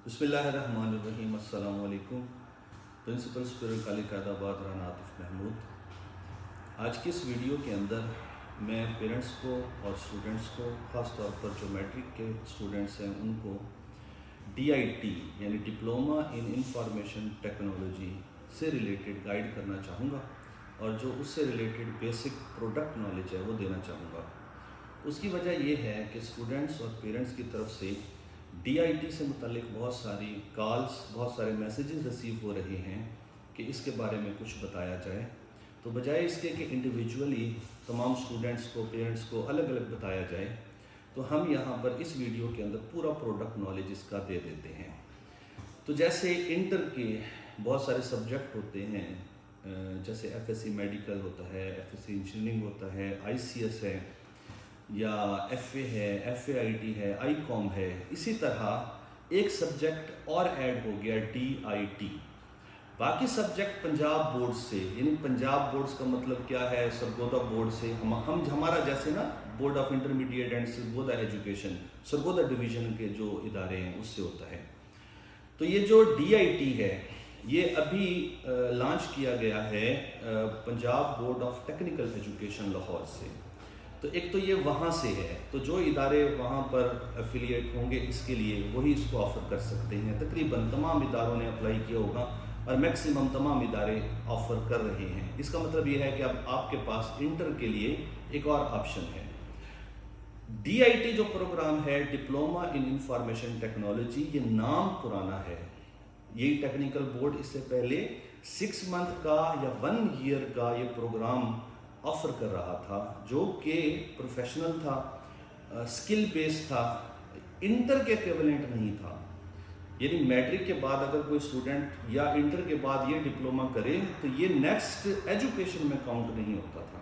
بسم اللہ الرحمن الرحیم۔ السلام علیکم۔ پرنسپل اسپیرل کالج قائد آباد رانا عاطف محمود۔ آج کی اس ویڈیو کے اندر میں پیرنٹس کو اور اسٹوڈنٹس کو، خاص طور پر جو میٹرک کے اسٹوڈنٹس ہیں ان کو DIT یعنی ڈپلومہ ان انفارمیشن ٹیکنالوجی سے ریلیٹڈ گائیڈ کرنا چاہوں گا، اور جو اس سے ریلیٹڈ بیسک پروڈکٹ نالج ہے وہ دینا چاہوں گا۔ اس کی وجہ یہ ہے کہ اسٹوڈنٹس اور پیرنٹس کی طرف سے DIT سے متعلق بہت ساری کالز، بہت سارے میسیجز ریسیو ہو رہے ہیں کہ اس کے بارے میں کچھ بتایا جائے، تو بجائے اس کے کہ انڈیویجولی تمام اسٹوڈنٹس کو، پیرنٹس کو الگ الگ بتایا جائے، تو ہم یہاں پر اس ویڈیو کے اندر پورا پروڈکٹ نالج اس کا دے دیتے ہیں۔ تو جیسے انٹر کے بہت سارے سبجیکٹ ہوتے ہیں، جیسے FSC میڈیکل ہوتا ہے، FSC انجینئرنگ ہوتا ہے، ICS ہے، یا FA ہے، FAIT ہے، ICOM ہے، اسی طرح ایک سبجیکٹ اور ایڈ ہو گیا DIT۔ باقی سبجیکٹ پنجاب بورڈ سے، یعنی پنجاب بورڈز کا مطلب کیا ہے، سرگودا بورڈ سے، ہمارا جیسے نا board of intermediate and Sargodha education, Sargodha division کے جو ادارے ہیں اس سے ہوتا ہے۔ تو یہ جو DIT ہے یہ ابھی لانچ کیا گیا ہے Punjab board of technical education Lahore سے۔ تو ایک تو یہ وہاں سے ہے، تو جو ادارے وہاں پر ایفیلیٹ ہوں گے اس کے لیے وہی اس کو آفر کر سکتے ہیں۔ تقریباً تمام اداروں نے اپلائی کیا ہوگا اور میکسیمم تمام ادارے آفر کر رہے ہیں۔ اس کا مطلب یہ ہے کہ اب آپ کے پاس انٹر کے لیے ایک اور آپشن ہے۔ DIT جو پروگرام ہے، ڈپلومہ ان انفارمیشن ٹیکنالوجی، یہ نام پرانا ہے۔ یہی ٹیکنیکل بورڈ اس سے پہلے 6 منتھ کا یا 1 ایئر کا یہ پروگرام آفر کر رہا تھا، جو کہ پروفیشنل تھا، اسکل بیس تھا، انٹر کے ایکویولنٹ نہیں تھا۔ یعنی میٹرک کے بعد اگر کوئی اسٹوڈنٹ یا انٹر کے بعد یہ ڈپلومہ کرے تو یہ نیکسٹ ایجوکیشن میں کاؤنٹ نہیں ہوتا تھا۔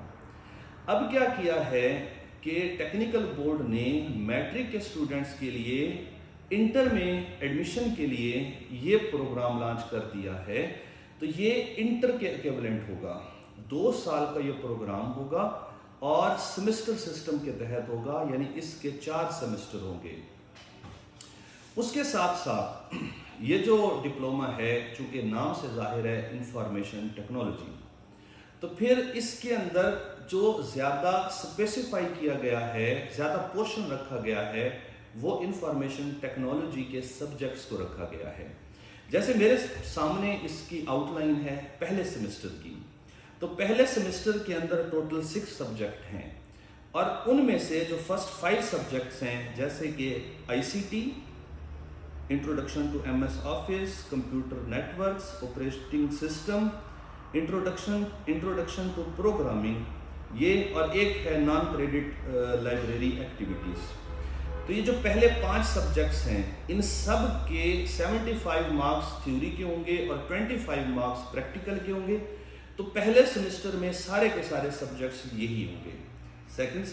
اب کیا کیا ہے کہ ٹیکنیکل بورڈ نے میٹرک کے اسٹوڈنٹس کے لیے انٹر میں ایڈمیشن کے لیے یہ پروگرام لانچ کر دیا ہے۔ تو یہ انٹر کے ایکویولنٹ ہوگا، 2 سال کا یہ پروگرام ہوگا اور سیمسٹر سسٹم کے تحت ہوگا، یعنی اس کے 4 سیمسٹر ہوں گے۔ اس کے ساتھ ساتھ یہ جو ڈپلومہ ہے، چونکہ نام سے ظاہر ہے انفارمیشن ٹیکنالوجی، تو پھر اس کے اندر جو زیادہ اسپیسیفائی کیا گیا ہے، زیادہ پورشن رکھا گیا ہے، وہ انفارمیشن ٹیکنالوجی کے سبجیکٹس کو رکھا گیا ہے۔ جیسے میرے سامنے اس کی آؤٹ لائن ہے پہلے سیمسٹر کی، تو پہلے سیمسٹر کے اندر ٹوٹل 6 سبجیکٹ ہیں، اور ان میں سے جو فرسٹ 5 سبجیکٹس ہیں، جیسے کہ ICT، introduction to MS Office, computer networks, operating system, introduction to programming, یہ، اور ایک ہے نان کریڈٹ لائبریری ایکٹیویٹیز۔ تو یہ جو پہلے 5 سبجیکٹس ہیں، ان سب کے 75 مارکس تھیوری کے ہوں گے اور 25 مارکس پریکٹیکل کے ہوں گے۔ تو پہلے سیمسٹر میں سارے کے سارے سبجیکٹس یہی ہوں گے۔ سیکنڈ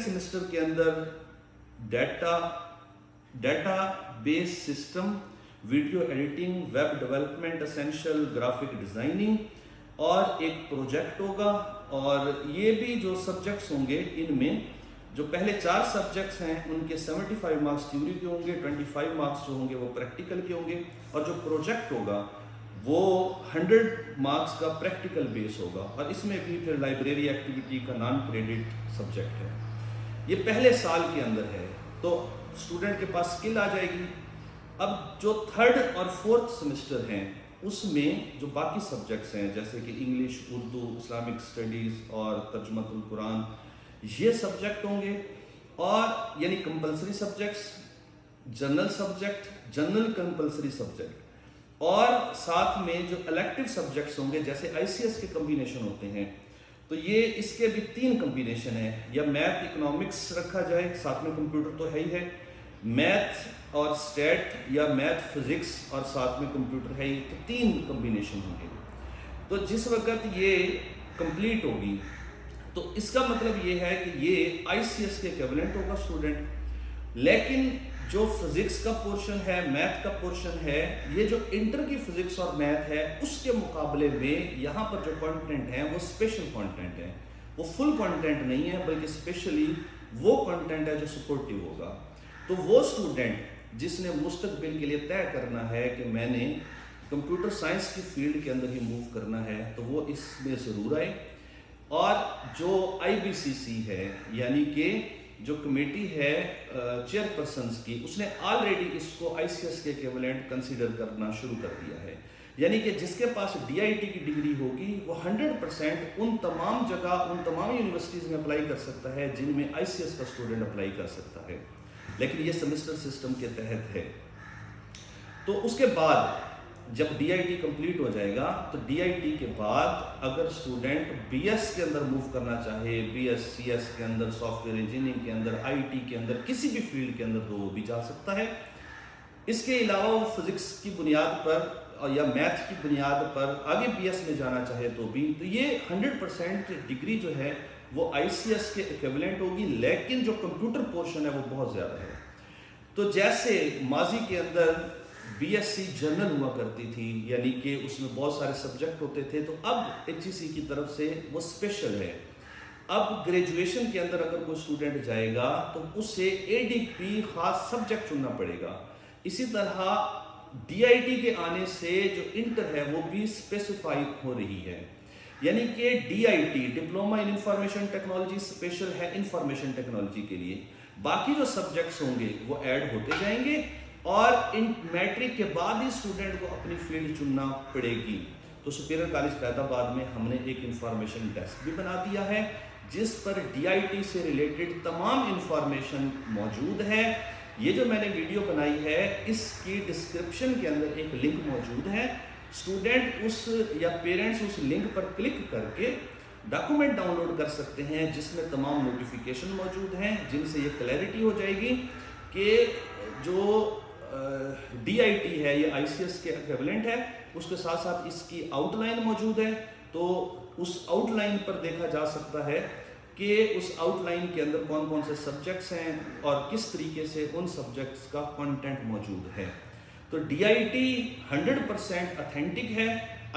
سیمسٹر کے اندر database system, video editing, web development essential, graphic designing, اور ایک پروجیکٹ ہوگا۔ اور یہ بھی جو سبجیکٹس ہوں گے، ان میں جو پہلے 4 سبجیکٹس ہیں ان کے 75 مارکس تھیوری کے ہوں گے، 25 مارکس جو ہوں گے وہ پریکٹیکل کے ہوں گے، اور جو پروجیکٹ ہوگا وہ 100 مارکس کا پریکٹیکل بیس ہوگا، اور اس میں بھی پھر لائبریری ایکٹیویٹی کا نان کریڈٹ سبجیکٹ ہے۔ یہ پہلے سال کے اندر ہے، تو اسٹوڈنٹ کے پاس اسکل آ جائے گی۔ اب جو 3rd اور 4th سیمسٹر ہیں، اس میں جو باقی سبجیکٹس ہیں، جیسے کہ انگلش، اردو، اسلامک اسٹڈیز اور ترجمۃ القرآن، یہ سبجیکٹ ہوں گے، اور یعنی compulsory subjects, general subject, general compulsory subject, اور ساتھ میں جو الیکٹیو سبجیکٹس ہوں گے، جیسے ICS کے کمبینیشن ہوتے ہیں، تو یہ اس کے بھی 3 کمبینیشن ہیں، یا میتھ اکنامکس رکھا جائے، ساتھ میں کمپیوٹر تو ہے ہی ہے، میتھ اور اسٹیٹ، یا میتھ فزکس اور ساتھ میں کمپیوٹر ہے ہی، تو 3 کمبینیشن ہوں گے۔ تو جس وقت یہ کمپلیٹ ہوگی تو اس کا مطلب یہ ہے کہ یہ ICS کے ایکویولنٹ ہوگا اسٹوڈنٹ۔ لیکن جو فزکس کا پورشن ہے، میتھ کا پورشن ہے، یہ جو انٹر کی فزکس اور میتھ ہے، اس کے مقابلے میں یہاں پر جو کنٹینٹ ہے وہ اسپیشل کنٹینٹ ہے، وہ فل کنٹینٹ نہیں ہے، بلکہ اسپیشلی وہ کنٹینٹ ہے جو سپورٹیو ہوگا۔ تو وہ اسٹوڈنٹ جس نے مستقبل کے لیے طے کرنا ہے کہ میں نے کمپیوٹر سائنس کی فیلڈ کے اندر ہی موو کرنا ہے تو وہ اس میں ضرور آئے. اور جو IBCC ہے یعنی کہ جو کمیٹی ہے چیئر پرسنز کی، اس نے آلریڈی اس کو ICS کے ایکویولنٹ کنسیڈر کرنا شروع کر دیا ہے. یعنی کہ جس کے پاس DIT کی ڈگری ہوگی وہ 100% ان تمام جگہ ان تمام یونیورسٹیز میں اپلائی کر سکتا ہے جن میں ICS کا اسٹوڈنٹ اپلائی کر سکتا ہے، لیکن یہ سیمسٹر سسٹم کے تحت ہے. تو اس کے بعد جب DIT کمپلیٹ ہو جائے گا تو DIT کے بعد اگر اسٹوڈنٹ BS کے اندر موو کرنا چاہے، BS CS کے اندر، سافٹ ویئر انجینئرنگ کے اندر، IT کے اندر، کسی بھی فیلڈ کے اندر تو وہ بھی جا سکتا ہے. اس کے علاوہ وہ فزکس کی بنیاد پر یا میتھ کی بنیاد پر آگے BS میں جانا چاہے تو بھی. تو یہ 100% ڈگری جو ہے وہ ICS کے ایکویولنٹ ہوگی، لیکن جو کمپیوٹر پورشن ہے وہ بہت زیادہ ہے. تو جیسے ماضی کے اندر BSc جنرل ہوا کرتی تھی، یعنی کہ اس میں بہت سارے سبجیکٹ ہوتے تھے، تو اب HEC کی طرف سے وہ اسپیشل ہے. اب گریجویشن کے اندر اگر کوئی اسٹوڈنٹ جائے گا تو اسے ADP خاص سبجیکٹ چننا پڑے گا. اسی طرح DIT کے آنے سے جو انٹر ہے وہ بھی اسپیسیفائی ہو رہی ہے، یعنی کہ DIT diploma in information technology special ہے انفارمیشن ٹیکنالوجی کے لیے. باقی جو سبجیکٹس ہوں گے وہ ایڈ ہوتے جائیں گے اور ان میٹرک کے بعد ہی اسٹوڈنٹ کو اپنی فیلڈ چننا پڑے گی. تو سپیریئر کالج قائد آباد میں ہم نے ایک انفارمیشن ڈیسک بھی بنا دیا ہے جس پر DIT سے ریلیٹڈ تمام انفارمیشن موجود ہے. یہ جو میں نے ویڈیو بنائی ہے اس کی ڈسکرپشن کے اندر ایک لنک موجود ہے. اسٹوڈنٹ اس یا پیرنٹس اس لنک پر کلک کر کے ڈاکومنٹ ڈاؤن لوڈ کر سکتے ہیں جس میں تمام نوٹیفیکیشن موجود ہیں، جن سے یہ کلیئرٹی ہو جائے گی کہ جو DIT ہے یہ ICS کے ایکویولنٹ ہے. اس کے ساتھ ساتھ اس کی آؤٹ لائن موجود ہے، تو اس آؤٹ لائن پر دیکھا جا سکتا ہے کہ اس آؤٹ لائن کے اندر کون کون سے سبجیکٹس ہیں اور کس طریقے سے ان سبجیکٹس کا کنٹینٹ موجود ہے. تو DIT 100% اتھینٹک ہے،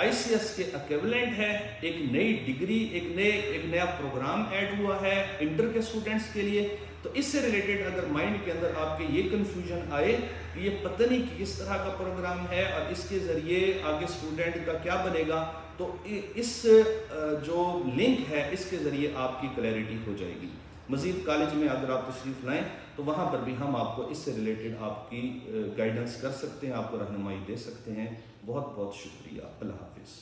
ICS کے ایکویولنٹ ہے. ایک نئی ڈگری، ایک نیا پروگرام ایڈ ہوا ہے انٹر کے اسٹوڈنٹس کے لیے. تو اس سے ریلیٹڈ اگر مائنڈ کے اندر آپ کے یہ کنفیوژن آئے کہ یہ پتہ نہیں کس طرح کا پروگرام ہے اور اس کے ذریعے آگے اسٹوڈنٹ کا کیا بنے گا، تو اس جو لنک ہے اس کے ذریعے آپ کی کلیئرٹی ہو جائے گی. مزید کالج میں اگر آپ تشریف لائیں تو وہاں پر بھی ہم آپ کو اس سے ریلیٹڈ آپ کی گائیڈنس کر سکتے ہیں، آپ کو رہنمائی دے سکتے ہیں. بہت بہت شکریہ. اللہ حافظ.